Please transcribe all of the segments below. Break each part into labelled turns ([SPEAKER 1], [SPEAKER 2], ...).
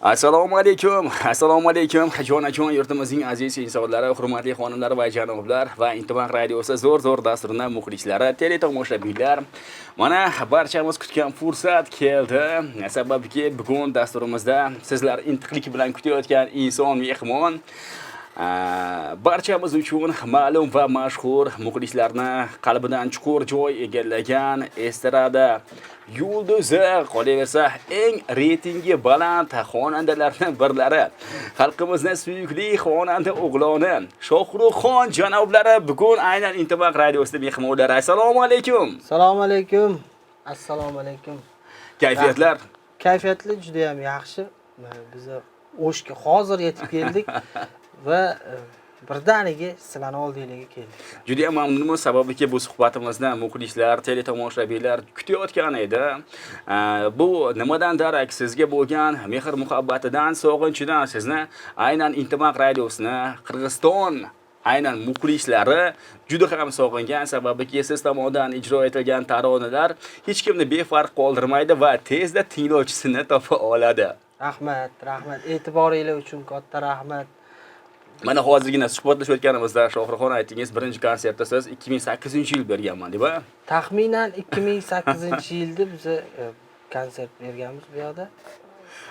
[SPEAKER 1] Assalomu alaykum. Assalomu alaykum. Jonajon yurtimizning aziz insonlari, hurmatli xonimlar va janoblar va Intimaq radiosi zo'r dasturini muxlislari, teletomoshabinlar. Mana barchamiz kutgan fursat keldi. Sababki bugun dasturimizda sizlar intiqlik bilan kutayotgan inson mehmon barchamiz uchun ma'lum va mashhur muxlislarni qalbidan chuqur joy egallagan estrada yulduzi, qolaversa eng reytingi baland xonandalardan birlari, xalqimizning suyukli xonanda o'g'loni Shohruxxon janoblari bugun aynan Intimaq radiosida mehmonlar. Assalomu alaykum.
[SPEAKER 2] Assalomu alaykum. Assalomu alaykum.
[SPEAKER 1] Kayfiyatlar?
[SPEAKER 2] Kayfiyatlar juda ham yaxshi. Biz O'shga hozir yetib keldik va birdaniga sizlarning oldingizga keldik.
[SPEAKER 1] Juda ham mamnunman, sababiki bu suhbatimizni muxlislar, teletomoshabinlar kutayotgan edi. Bu nimadan darak sizga bo'lgan mehr muhabbatidan, sog'inchidan sizni aynan Intimaq radiosini Qirg'iziston aynan muxlislari juda ham sog'ingan, sababiki siz tomonidan ijro etilgan taronalar hech kimni befarq qoldirmaydi va tezda tinglovchisini topa oladi.
[SPEAKER 2] Rahmat. E'tiboringiz uchun katta rahmat.
[SPEAKER 1] Mana hozirgina suhbatlashayotganimizda Shohruxxon aytingiz, birinchi konsertda siz 2008-yil berganman deb.
[SPEAKER 2] Taxminan 2008-yilda biz konsert berganmiz bu yoqda.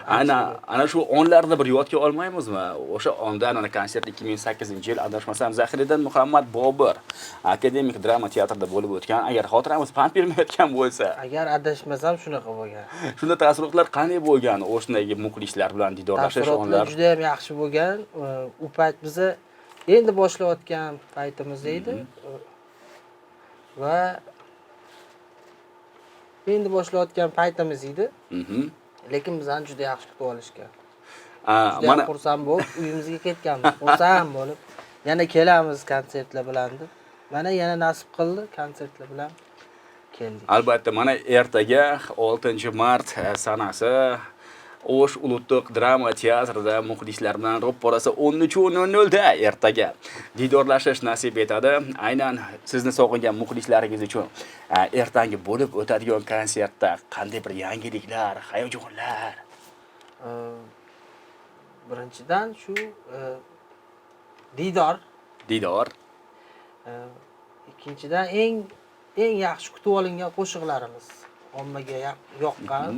[SPEAKER 1] Ana shu onlarni bir yodga olmaymizmi? O'sha onda ana konsert 2008-yil, adashmasam Zahiriddin Muhammad Bobur akademik drama teatrida bo'lib o'tgan. Agar xotiramiz pand bermayotgan bo'lsa,
[SPEAKER 2] agar adashmasam shunaqa bo'lgan.
[SPEAKER 1] Shunda taassurotlar qanday bo'lgan? O'shandagi muxlislar bilan didorlashish onlar
[SPEAKER 2] juda ham yaxshi bo'lgan. U payt biz endi boshlayotgan paytimiz edi. Va endi boshlayotgan paytimiz edi. Lekin bizdan juda yaxshi kutib olishgan. Mana xursand bo'lib uyimizga ketganmiz. Xursand bo'lib yana kelamiz konsertlar bilan deb. Mana yana nasib qildi, konsertlar bilan keldik.
[SPEAKER 1] Albatta, mana ertaga 6-mart sanasi O'sh Ulug'liq drama teatrida muxlislar bilan ro'pparasi 13:00 da ertaga didorlashish nasib etadi. Aynan sizni sog'ingan muxlislaringiz uchun ertangi bo'lib o'tadigan konsertda qanday bir yangiliklar, hayajonlar?
[SPEAKER 2] Birinchidan shu didor. Ikkinchidan eng yaxshi kutib olingan qo'shiqlarimiz, ommaga yoqqan,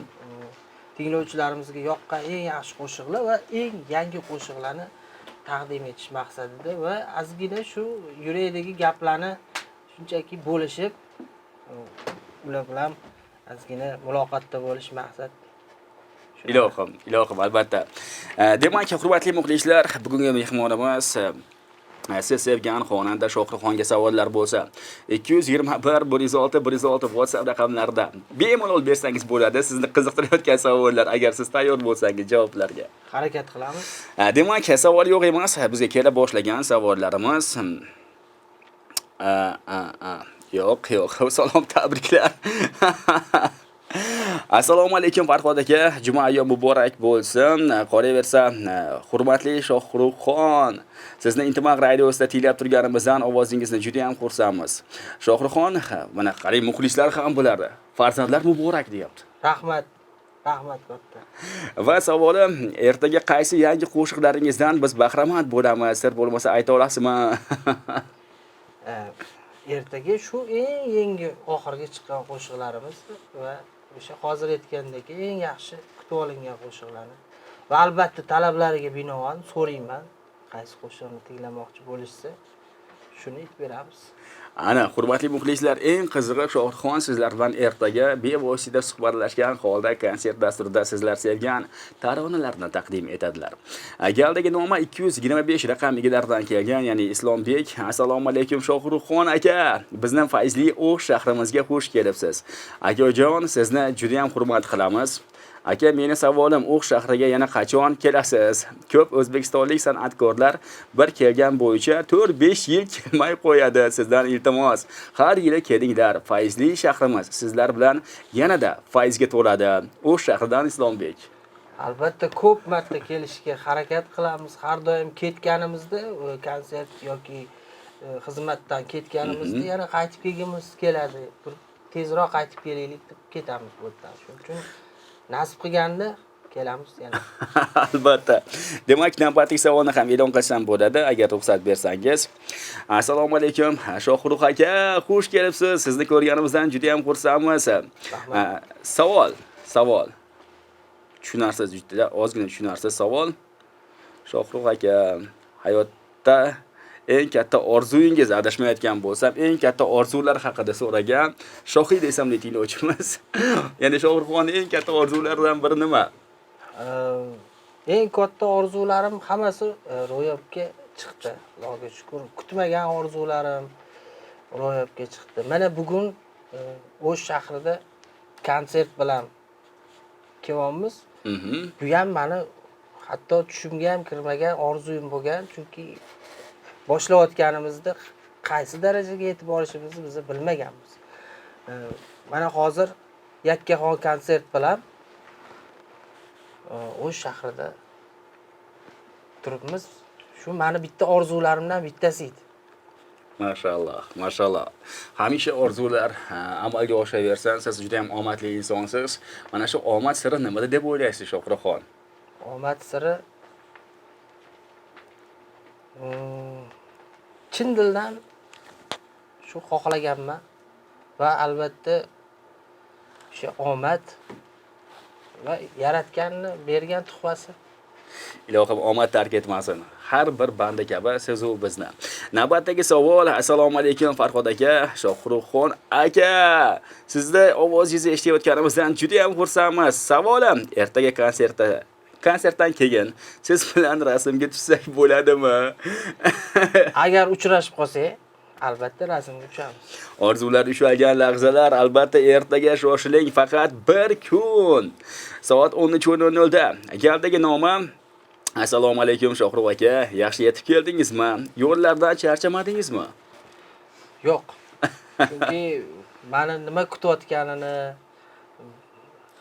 [SPEAKER 2] tinglovchilarimizga yoqqan eng yaxshi qo'shiqlar va eng yangi qo'shiqlarni taqdim etish maqsadida va ozgina shu yurakdagi gaplarni shunchaki bo'lishib, ular bilan ozgina muloqotda bo'lish maqsad.
[SPEAKER 1] Ilohim, albatta. Demak, hurmatli muxlislar, bugungi mehmonimiz siz sevgan xonanda Shohruxxonga savollar bo'lsa 221 106 WhatsApp raqamlarida bemalol bersangiz bo'ladi. Sizni qiziqtirayotgan savollar, agar siz tayyor bo'lsangiz javoblarga
[SPEAKER 2] harakat qilamiz.
[SPEAKER 1] Demak, savol yo'q emas. Bizga kela boshlagan savollarimiz yo'q. Salom, tabriklar. Assalomu alaykum Farhod aka, juma ayyom muborak bo'lsin. Qolaversa, hurmatli Shohruxxon, sizni Intimaq radiosida tinglab turganimizdan ovozingizni juda ham xursandmiz. Shohruxxon, mana qarang, muxlislar ham bulardi. Farzandlar muborak deyapti.
[SPEAKER 2] Rahmat katta.
[SPEAKER 1] Va savolim, ertaga qaysi yangi qo'shiqlaringizdan biz bahramand bo'lamiz? Sir bo'lmasa ayta olasizmi?
[SPEAKER 2] Ertaga shu eng yangi oxirgi chiqqan qo'shiqlarimiz va o'sha hozir aytgandek eng yaxshi kutib olingan qo'shiqlarni va albatta talablariga binoan so'rayman, qaysi qo'shiqni tinglamoqchi bo'lishsa shuni aytib beramiz.
[SPEAKER 1] Ana, hurmatli muxlislar, eng qizig'i Shohruxxon sizlar bilan ertaga bevosita suhbatlashgan holda konsert dasturida sizlar sevgan taronalarni taqdim etadilar. Galdagi noma 225 raqam egalaridan kelgan, ya'ni Islombek. Assalomu alaykum Shohruxxon aka. Bizning fayzli O'sh shahrimizga xush kelibsiz. Akajon, sizni juda ham hurmat qilamiz. Aka, meni savolim, O'sh shahriga yana qachon kelasiz? Ko'p o'zbekistonlik san'atkorlar bir kelgan bo'yicha 4-5 yil kelmay qo'yadi. Sizdan iltimos, har yili kelinglar. Fayzli shahrimiz sizlar bilan yanada fayzga to'ladi. O'sh shahridan Islombek.
[SPEAKER 2] Albatta ko'p marta kelishga harakat qilamiz. Har doim ketganimizda konsert yoki xizmatdan ketganimizda yana qaytib kelgimiz keladi. Tezroq qaytib kelaylik deb ketamiz bu yerdan. Shuning uchun nasib qilganda kelamiz yana.
[SPEAKER 1] Albatta. Demak, navbatdagi savolni ham e'lon qilsam bo'ladi, agar ruxsat bersangiz. Assalomu alaykum. Shohruh aka, xush kelibsiz. Sizni ko'rganimizdan juda ham xursandmiz.
[SPEAKER 2] Rahmat.
[SPEAKER 1] Savol. Tushunarsiz, juda ozgina tushunarsiz savol. Shohruh aka, hayotda eng katta orzuyingiz, adashmayotgan bo'lsam, eng katta orzular haqida so'ragan Shohid ismli tinglovchimiz. Ya'ni Shohruxxonning eng katta orzularidan biri nima?
[SPEAKER 2] Eng katta orzularim hammasi ro'yobga chiqdi. Allohga shukr. Kutmagan orzularim ro'yobga chiqdi. Mana bugun O'sh shahrida konsert bilan kelyapmiz. Bu ham meni hatto tushimga ham kirmagan orzuyim bo'lgan, chunki boshlayotganimizda qaysi darajaga yetib borishimizni biz bilmaganmiz. Mana hozir yakkaxon konsert bilan O'sh shahrida turibmiz. Shu meni bitta orzularimdan bittasi edi.
[SPEAKER 1] Mashalloh. Hamisha orzular amalga oshaversan, siz juda ham omadli insonsiz. Mana shu omad siri nimada deb o'ylaysiz, Shohruxxon?
[SPEAKER 2] Omad siri chin dildan shu xohlaganman va albatta o'sha omad va yaratganni bergan tuhfasi.
[SPEAKER 1] Ilohim omad tark etmasin. Har bir banda kabi siz u bizni. Navbatdagi savol. Assalomu alaykum Farhod aka, Shohruxxon aka. Sizni ovozingizni eshitayotganimizdan juda ham xursandmiz. Savolim, ertaga konsertdan keyin siz bilan rasmga tushsak bo'ladimi?
[SPEAKER 2] Agar uchrashib qolsak, albatta rasmga tushamiz.
[SPEAKER 1] Orzular ushalgan lahzalar, albatta ertaga shoshiling, faqat bir kun. Soat 13:00 da. Galdagi nomim Assalomu alaykum Shohruh aka, yaxshi yetib keldingizmi? Yo'llardan charchamadingizmi?
[SPEAKER 2] Yo'q. Chunki meni nima kutayotganini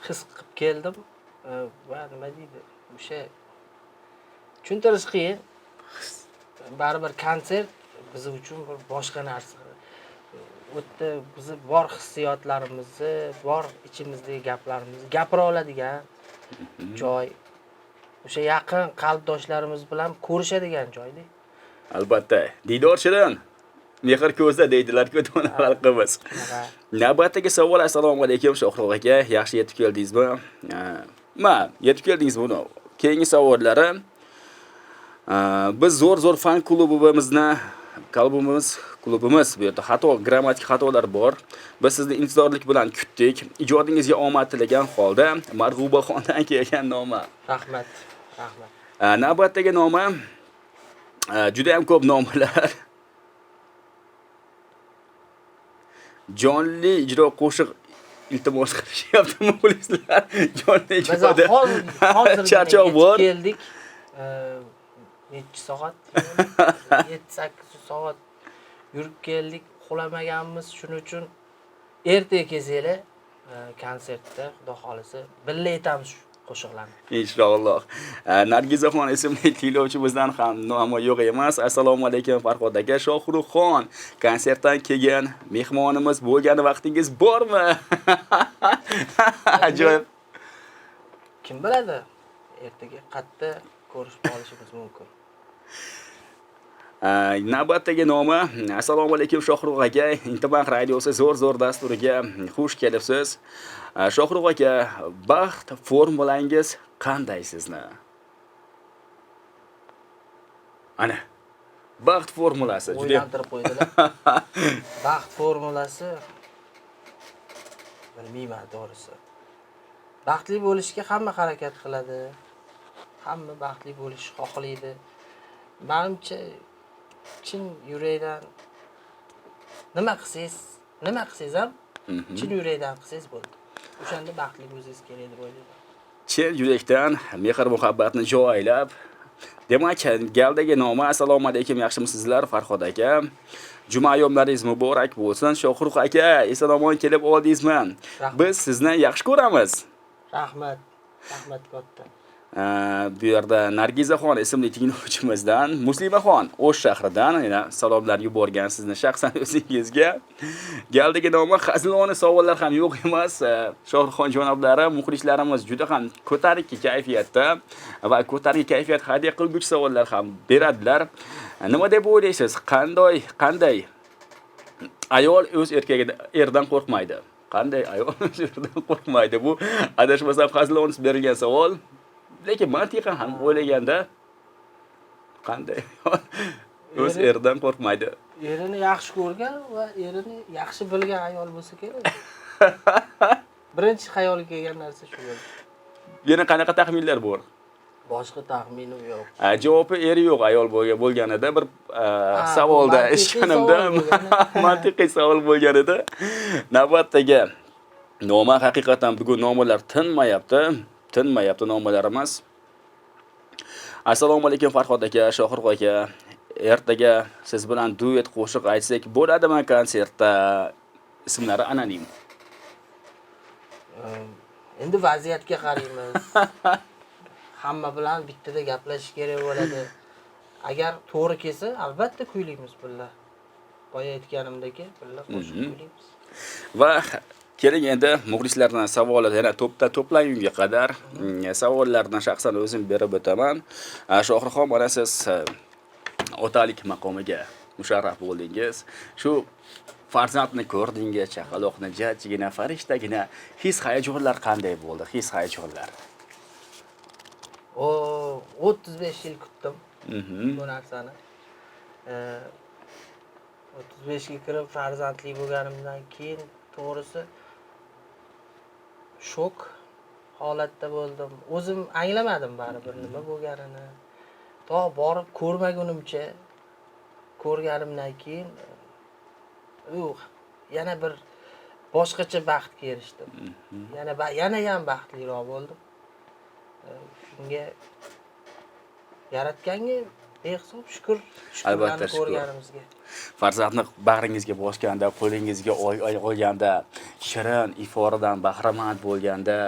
[SPEAKER 2] his qilib keldim va nima deydi? O'sha tushuntirish qiyin. Baribir konsert biz uchun bir boshqa narsa. O'tda biz bor hissiyotlarimizni, bor ichimizdagi gaplarimizni gapira oladigan joy. O'sha yaqin qalbdoshlarimiz bilan ko'rishadigan joyda.
[SPEAKER 1] Albatta, diydor shirin, mehr ko'zda deydilar-ku do'na xalqimiz. Navbatdagi savol. Assalomu alaykum Shohruh aka, yaxshi yetib keldingizmi? Yetib keldingiz buni. Keyingi savollarim. Biz zo'r fan klubimiz bu yerda grammatik xatolar bor. Biz sizni intizorlik bilan kutdik. Ijodingizga omad tilagan holda Marg'ubaxondan kelgan noma.
[SPEAKER 2] Rahmat.
[SPEAKER 1] Navbatdagi noma juda ham ko'p nomalar. Jonli ijro qo'shiq iltimos qilishyapti muxlislar. Jonli ijroda charchoq bor.
[SPEAKER 2] Keldik. Necha soat? 7-8 soat yurib keldik, uxlamaganmiz. Shuning uchun ertaga kelsanglar konsertda xudo xolisa birga aytamiz qo'shiqlarni.
[SPEAKER 1] Inshaalloh. Nargizaxon ismli tinglovchimizdan ham nomi yo'q emas. Assalomu alaykum Farhod aka, Shohruxxon. Konsertdan keyin mehmonimiz bo'lgan vaqtingiz bormi? Ajoyib.
[SPEAKER 2] Kim biladi? Ertaga qayerda ko'rishib qolishimiz mumkin.
[SPEAKER 1] Navbatdagi nomi Assalomu alaykum Shohruh aka, Interbank radiosi zo'r dasturiga xush kelibsiz. Shohruh aka, baxt formulangiz qanday sizni? Ana, baxt formulasi juda
[SPEAKER 2] o'ylantirib qo'ydilar. Baxt formulasi bilmayman to'g'risi. Baxtli bo'lishga hamma harakat qiladi. Hamma baxtli bo'lishni xohlaydi. Menimcha chin yurakdan nima qilsangiz ham chin yurakdan qilsangiz bo'ldi. O'shanda baxtli bo'lishingiz kerak deb o'ylayman.
[SPEAKER 1] Chin yurakdan mehr muhabbatni joylab. Demak, galdagi nomi Assalomu alaykum, yaxshimisizlar Farhod aka? Juma yomlaringiz muborak bo'lsin. Shohruh aka, eson-omon kelib oldingizmi? Biz sizni yaxshi ko'ramiz.
[SPEAKER 2] Rahmat katta.
[SPEAKER 1] Bu yerda Nargizaxon ismli tinglovchimizdan Muslimaxon O'sh shahridan yana salomlar yuborgan sizni shaxsan o'zingizga. Galdagi noma hazilona savollar ham yo'q emas. Shohrixon janoblari, muxlislarimiz juda ham ko'tarinki kayfiyatda va ko'tarinki kayfiyat hadya qilguvchi savollar ham beradilar. Nima deb o'ylaysiz? Qanday ayol o'z erdan qo'rqmaydi? Qanday ayol o'z erdan qo'rqmaydi? Bu adashmasam hazilona berilgan savol. Lekin mantiqan ham o'ylaganda qanday o'z erdan qo'rqmaydi?
[SPEAKER 2] Erini yaxshi ko'rgan va erini yaxshi bilgan ayol bo'lsa kerak. Birinchi xayolga kelgan narsa shu bo'ldi.
[SPEAKER 1] Yana qanaqa taxminlar bor?
[SPEAKER 2] Boshqa taxminim yo'q.
[SPEAKER 1] Javobi eri yo'q ayol bo'lganida bir savolda eshitganimda mantiqiy savol bo'lganida navbatdagi noma haqiqatan bugun nomalar tinmayapti nomalarimiz. Assalomu alaykum Farhod aka, Shohruh aka. Ertaga siz bilan duet qo'shiq aytsak bo'ladimi konsertda? Ismlari anonim.
[SPEAKER 2] Endi vaziyatga qaraymiz. Hamma bilan bittada gaplashish kerak bo'ladi. Agar to'g'ri kelsa, albatta kuylaymiz birga. Boya aytganimdek, birga qo'shiq kuylaymiz.
[SPEAKER 1] Va keling endi muxlislardan savollar yana to'plangunga qadar savollardan shaxsan o'zim berib o'taman. Shohrixon, mana siz otalik maqomiga musharraf bo'ldingiz. Shu farzandni ko'rdingiz, chaqaloqni jajjigina, farishtagina his-hayajonlar qanday bo'ldi? His-hayajonlar.
[SPEAKER 2] 35 yil kutdim bu narsani. 35 ga kirib farzandli bo'lganimdan keyin to'g'risi shok holatda bo'ldim. O'zim anglamadim baribir nima bo'lganini. To borib ko'rmagunimcha ko'rganimdan keyin yana bir boshqacha baxtga erishdim. Yana ham baxtliroq bo'ldim. Shunga yaratganga behisob shukr
[SPEAKER 1] albatta
[SPEAKER 2] ko'rganimizga.
[SPEAKER 1] Farzandni bag'ringizga bosganda, qo'lingizga olganda, shirin iforidan bahramand bo'lganda.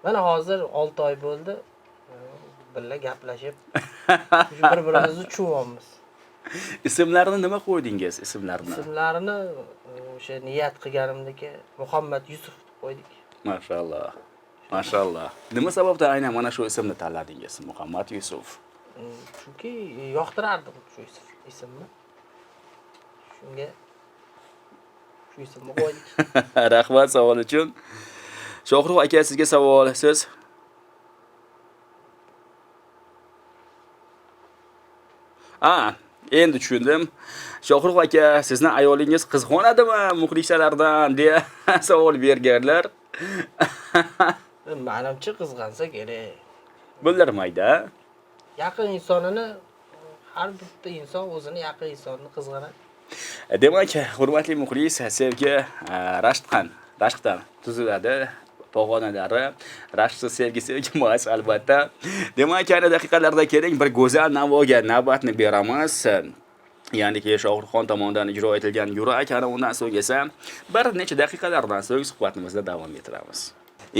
[SPEAKER 2] Mana hozir 6 oy bo'ldi. Birga gaplashib, bir-birimizni chuvyapmiz.
[SPEAKER 1] Ismlarini nima qo'ydingiz? Ismlarini
[SPEAKER 2] o'sha niyat qilganimdek Muhammad Yusuf deb qo'ydik.
[SPEAKER 1] Mashalloh. Mashalloh. Nima sababdan aynan mana shu ismni tanladingiz? Muhammad Yusuf.
[SPEAKER 2] Chunki yoqtirardim shu ismni. Shunga shu ismni qo'ydik.
[SPEAKER 1] Rahmat savol uchun. Shohruh aka, sizga savol. Siz endi tushundim. Shohruh aka, sizni ayolingiz qizg'onadimi muxlislardan deya savol berganlar.
[SPEAKER 2] Menimcha qizg'ansa kerak.
[SPEAKER 1] Bildirmaydi.
[SPEAKER 2] Yaqin insonini har bitta inson o'zini yaqin insonini qizg'anadi.
[SPEAKER 1] Demak, hurmatli muxlis, sevgi rashqdan tuziladi. Pog'onalari rashqsiz sevgi emas albatta. Demak, yana daqiqalarda keling bir go'zal navoga navbatni beramiz. Ya'niki Shohrixon tomonidan ijro etilgan Yurak, ana undan so'ng esa bir necha daqiqalardan so'ng suhbatimizni davom ettiramiz.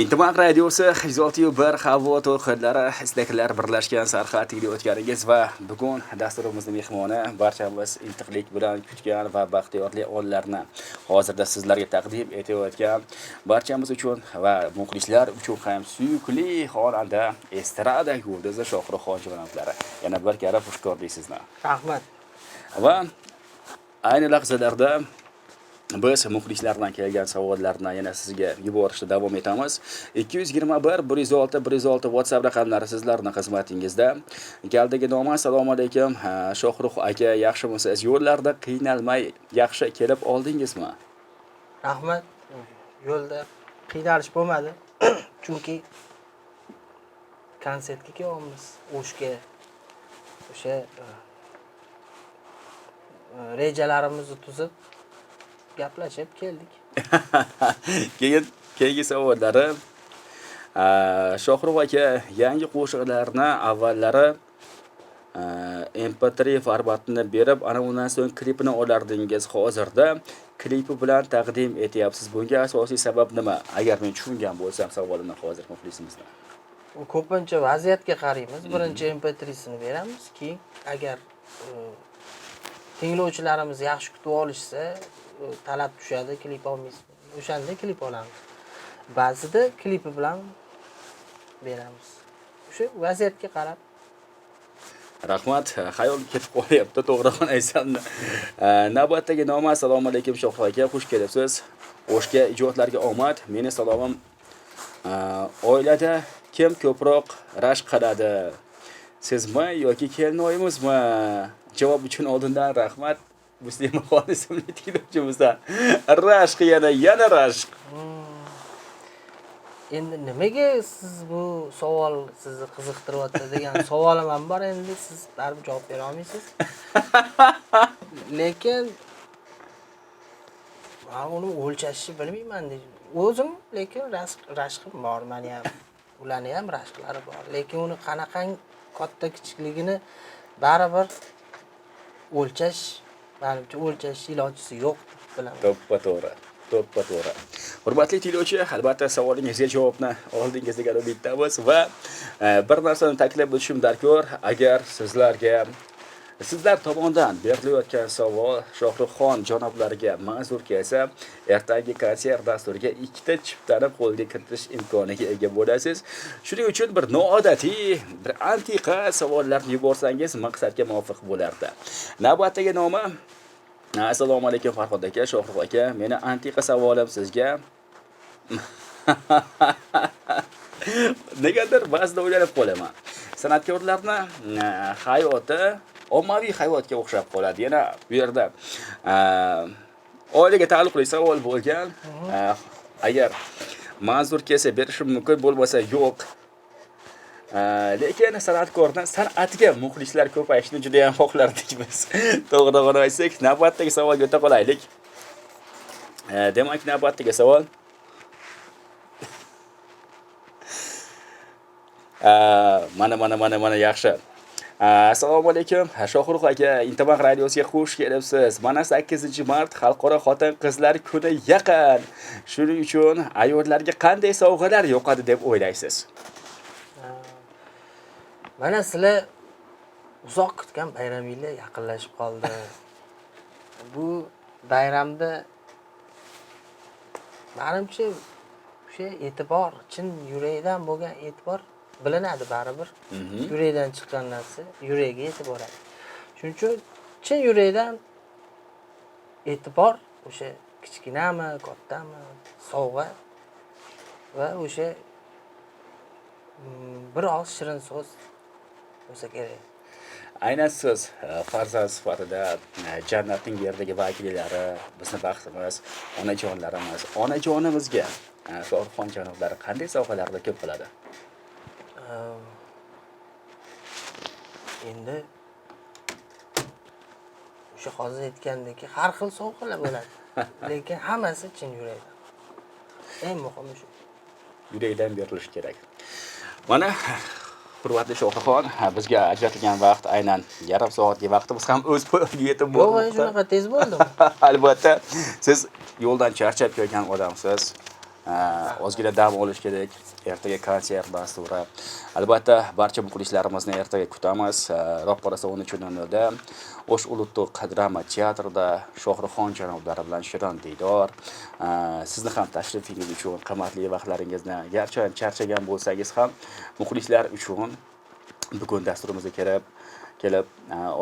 [SPEAKER 1] Intimaq radiosi 106.1 havo to'lqinlari istaklar birlashgan sarhad o'tganingiz va bugun dasturimizning mehmoni barchamiz intiqlik bilan kutgan va baxtiyorli onlarni hozirda sizlarga taqdim etayotgan barchamiz uchun va muxlislar uchun ham suyukli xonanda estrada yulduzi Shohrixon janoblari. Yana bir karra xush ko'rdik sizni.
[SPEAKER 2] Rahmat.
[SPEAKER 1] Va ayni lahzalarda biz muxlislardan kelgan savollarni yana sizga yuborishda davom etamiz. 221 106 106 WhatsApp raqamlari sizlarning xizmatingizda. Galdagi noma assalomu alaykum. Shohruh aka, yaxshimisiz? Yo'llarda qiynalmay yaxshi kelib oldingizmi?
[SPEAKER 2] Rahmat. Yo'lda qiynalish bo'lmadi. Chunki konsertga kelyapmiz. O'shga o'sha rejalarimizni tuzib gaplashib keldik.
[SPEAKER 1] Keyingi savollari Shohruh aka, yangi qo'shiqlarni avvallari MP3 formatini berib, ana undan so'ng klipini olardingiz. Hozirda klipi bilan taqdim etyapsiz. Bunga asosiy sabab nima? Agar men tushungan bo'lsam savolini hozir muxlisimizdan.
[SPEAKER 2] ko'pincha vaziyatga qaraymiz. Birinchi MP3sini beramiz, keyin agar tinglovchilarimiz yaxshi kutib olishsa, talab tushadi, klip olmaysizmi? O'shanda klip olamiz. Ba'zida klipi bilan beramiz. O'sha vaziyatga qarab.
[SPEAKER 1] Rahmat, xayol ketib qolyapti, to'g'riroq aytsamni. Navbatdagi noma: assalomu alaykum Shohruh aka, xush kelibsiz. O'shga ijodlarga omad. Meni salomim. Oilada kim ko'proq rashk qiladi? Sizmi yoki kelinoyimizmi? Javob uchun oldindan rahmat. Muslimaxon ismli tinglovchimizdan. Rashq yana rashq.
[SPEAKER 2] Endi nimaga siz bu savol sizni qiziqtiryapti degan savolim ham bor, endi siz baribir javob bera olmaysiz. Lekin men uni o'lchashni bilmayman. O'zim lekin rashqim bor, meni ham. Ularning ham rashqlari bor. Lekin uni qanaqang katta kichikligini baribir o'lchash, menimcha o'lchash ilojisi yo'q deb bilaman.
[SPEAKER 1] To'ppa-to'g'ri. Hurmatli tinglovchi, albatta savolingizga javobni oldingizga umidamiz va bir narsani ta'kidlab o'tishim darkor. Agar sizlar tomonidan berilayotgan savol Shohruxxon janoblariga manzur kelsa, ertangi konsert dasturiga ikkita chiptani qo'lga kiritish imkoniga ega bo'lasiz. Shuning uchun bir noodatiy, bir antiqa savollarni yuborsangiz maqsadga muvofiq bo'lardi. Navbatdagi noma: assalomu alaykum Farhod aka, Shohruh aka. Meni antiqa savolim sizga. Negadir ba'zida o'ylanib qolaman. San'atkorlarni hayoti ommaviy hayotga o'xshab qoladi. Yana bu yerda oilaga taalluqli savol bo'lgan. Agar manzur kelsa berishim mumkin, bo'lmasa yo'q. Lekin san'atkordan san'atiga muxlislar ko'payishini juda ham xohlardik biz. To'g'ri aytsak, navbatdagi savolga o'ta qolaylik. Demak, navbatdagi savol. Mana yaxshi. Assalomu alaykum Shohruh aka, Interbank radiosiga xush kelibsiz. Mana 8-mart Xalqaro xotin-qizlar kuni yaqin. Shuning uchun ayollarga qanday sovg'alar yoqadi deb o'ylaysiz?
[SPEAKER 2] Mana sizlar uzoq kutgan bayramingiz yaqinlashib qoldi. Bu bayramda menimcha o'sha e'tibor, chin yurakdan bo'lgan e'tibor bilinadi baribir. Yurakdan chiqqan narsa yurakga yetib boradi. Shuning uchun chin yurakdan e'tibor o'sha kichkinami, kattami, sovg'a va o'sha bir oz shirin so'z bo'lsa kerak.
[SPEAKER 1] Aynan siz farzand sifatida jannatning yerdagi vakillari, bizning baxtimiz, onajonlarimiz, onajonimizga Shohruxxon janoblari qanday sovg'alarni ko'p qiladi?
[SPEAKER 2] Endi o'sha hozir aytgandek har xil sovg'alar bo'ladi. Lekin hammasi chin yurakdan. Eng muhimi shu.
[SPEAKER 1] Yurakdan berilishi kerak. Mana hurmatli Shohruxxon, bizga ajratilgan vaqt aynan yarim soatlik vaqtimiz ham o'z poyiga yetib bo'ldi.
[SPEAKER 2] Yo'q, shunaqa tez bo'ldimi?
[SPEAKER 1] Albatta, siz yo'ldan charchab kelgan odamsiz. Ozgina dam olish kerak. Ertaga konsert dasturi. Albatta, barcha muxlislarimizni ertaga kutamiz. Ro'qparasa 13:00da O'sh Ulug'to'q drama teatrida Shohruxxon janoblari bilan shirin diydor. Sizni ham tashrifingiz uchun, qimmatli vaqtlaringizni, garchi charchagan bo'lsangiz ham muxlislar uchun bugun dasturimizga kelib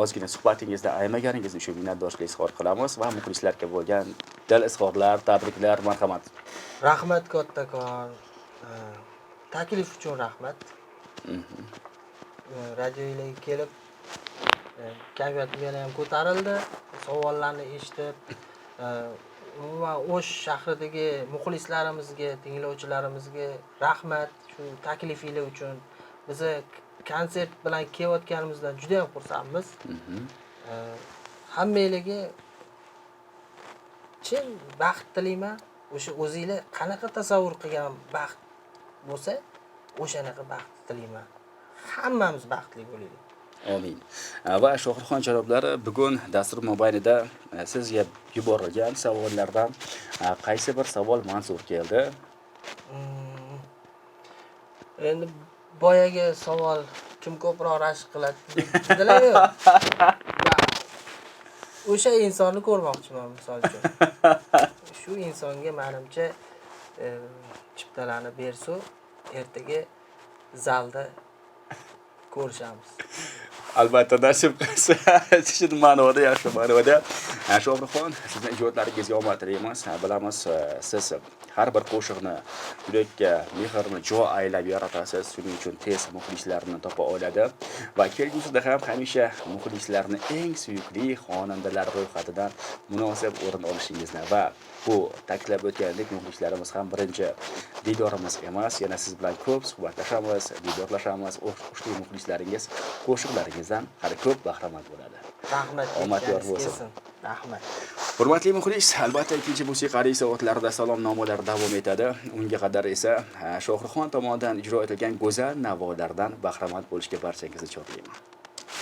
[SPEAKER 1] ozgina suhbatingizni aymaganingiz uchun minnatdorchilik izhor qilamiz va muxlislarga bo'lgan dil izhorlar, tabriklar, marhamat.
[SPEAKER 2] Rahmat kattakon. Taklif uchun rahmat. Radioga kelib kayfiyatim yana ham ko'tarildi. Savollarni eshitib, umuman O'sh shahridagi muxlislarimizga, tinglovchilarimizga rahmat shu taklifingiz uchun. Biz konsert bilan kelayotganimizdan juda ham xursandmiz. Hammangizga chin baxt tilayman. O'sha o'zingizlar qanaqa tasavvur qilgan baxt bo'lsa, o'shanaqa baxt tilayman. Hammamiz baxtli bo'laylik.
[SPEAKER 1] Amin. Va Shohruxxon janoblari, bugun dastur mobaynida sizga yuborilgan savollardan qaysi bir savol manzur keldi?
[SPEAKER 2] Endi boyagi savol kim ko'proq rashk qiladi dedilar-ku. O'sha insonni ko'rmoqchiman misol uchun. Shu insonga menimcha chiptalarni bersa, ertaga zalda ko'rishamiz.
[SPEAKER 1] Albatta nasib qilsa, shu ma'noda yaxshi ma'noda. Shohruxxon, sizning ijodlaringizga omad tilaymiz. Bilamiz, siz har bir qo'shiqni yurakka mehrni jo aylab yaratasiz. Shuning uchun tez muxlislarni topa oladi va kelgusida ham hamisha muxlislarni eng suyukli xonandalar ro'yxatidan munosib o'rin olishingizni va bu ta'kidlab o'tgandek muxlislarimiz ham birinchi diydorimiz emas, yana siz bilan ko'p suhbatlashamiz, diydorlashamiz. O'shli muxlislaringiz qo'shiqlaringizdan hali ko'p bahramand bo'ladi.
[SPEAKER 2] Rahmat.
[SPEAKER 1] Omad yor bo'lsin.
[SPEAKER 2] Rahmat.
[SPEAKER 1] Hurmatli muxlis, albatta ikkinchi musiqali soatlarda salomnomalar davom etadi. Unga qadar esa Shohruxxon tomonidan ijro etilgan go'zal navolardan bahramand bo'lishga barchangizni chorlayman.